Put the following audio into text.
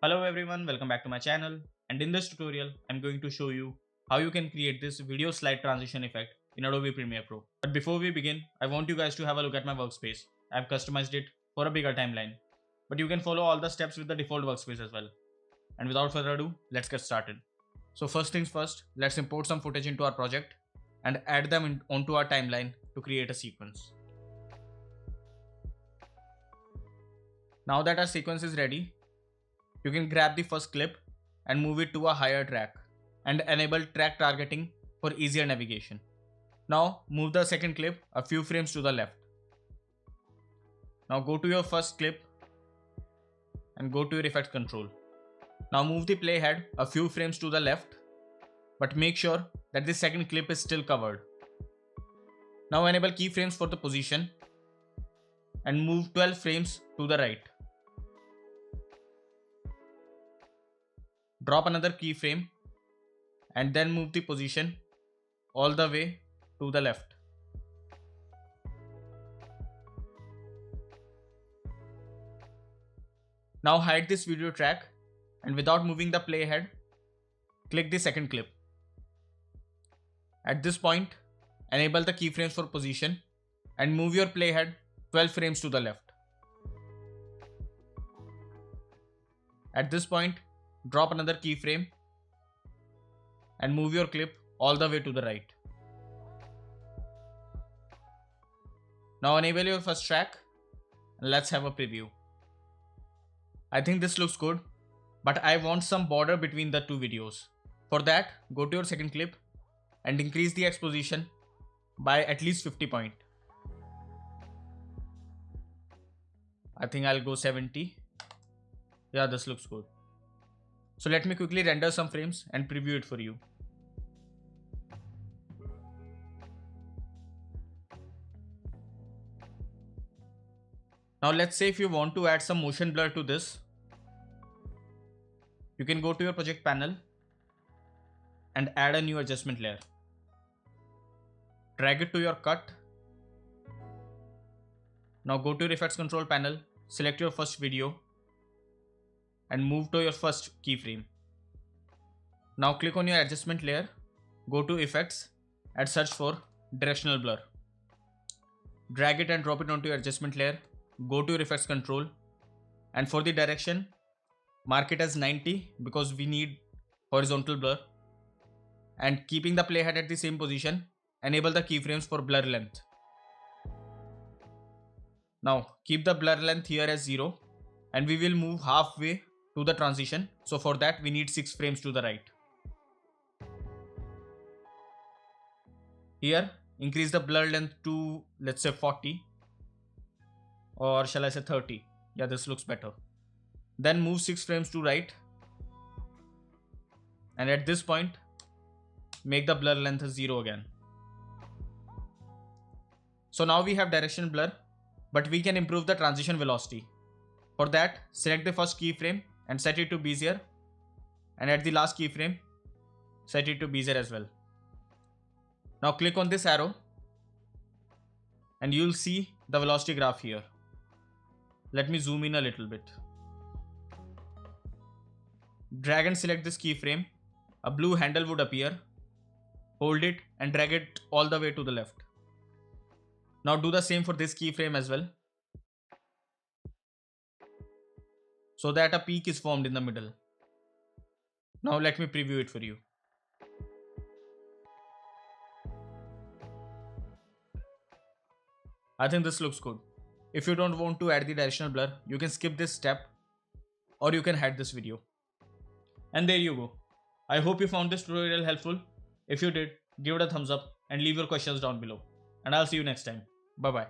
Hello everyone, welcome back to my channel, and in this tutorial I'm going to show you how you can create this video slide transition effect in Adobe Premiere Pro. But before we begin, I want you guys to have a look at my workspace. I've customized it for a bigger timeline, but you can follow all the steps with the default workspace as well. And without further ado, let's get started. So first things first, let's import some footage into our project and add them onto our timeline to create a sequence. Now that our sequence is ready, you can grab the first clip and move it to a higher track and enable track targeting for easier navigation. Now move the second clip a few frames to the left. Now go to your first clip and go to your effects control. Now move the playhead a few frames to the left, but make sure that the second clip is still covered. Now enable keyframes for the position and move 12 frames to the right. Drop another keyframe and then move the position all the way to the left. Now hide this video track and without moving the playhead, click the second clip. At this point, enable the keyframes for position and move your playhead 12 frames to the left. At this point, drop another keyframe and move your clip all the way to the right. Now enable your first track and let's have a preview. I think this looks good, but I want some border between the two videos. For that, go to your second clip and increase the exposition by at least 50 points. I think I'll go 70. Yeah, this looks good. So let me quickly render some frames and preview it for you. Now let's say if you want to add some motion blur to this, you can go to your project panel and add a new adjustment layer. Drag it to your cut. Now go to your effects control panel, select your first video and move to your first keyframe. Now click on your adjustment layer, go to effects and search for directional blur. Drag it and drop it onto your adjustment layer, go to your effects control and for the direction, mark it as 90 because we need horizontal blur, and keeping the playhead at the same position, enable the keyframes for blur length. Now keep the blur length here as 0 and we will move halfway to the transition. So for that we need 6 frames to the right. Here increase the blur length to let's say 40 or shall I say 30. Yeah, this looks better. Then move 6 frames to right and at this point make the blur length 0 again. So now we have direction blur, but we can improve the transition velocity. For that, select the first keyframe and set it to Bezier, and at the last keyframe set it to Bezier as well. Now click on this arrow and you'll see the velocity graph here. Let me zoom in a little bit. Drag and select this keyframe. A blue handle would appear. Hold it and drag it all the way to the left. Now do the same for this keyframe as well, so that a peak is formed in the middle. Now let me preview it for you. I think this looks good. If you don't want to add the directional blur, you can skip this step or you can hide this video. And there you go. I hope you found this tutorial helpful. If you did, give it a thumbs up and leave your questions down below. And I'll see you next time. Bye bye.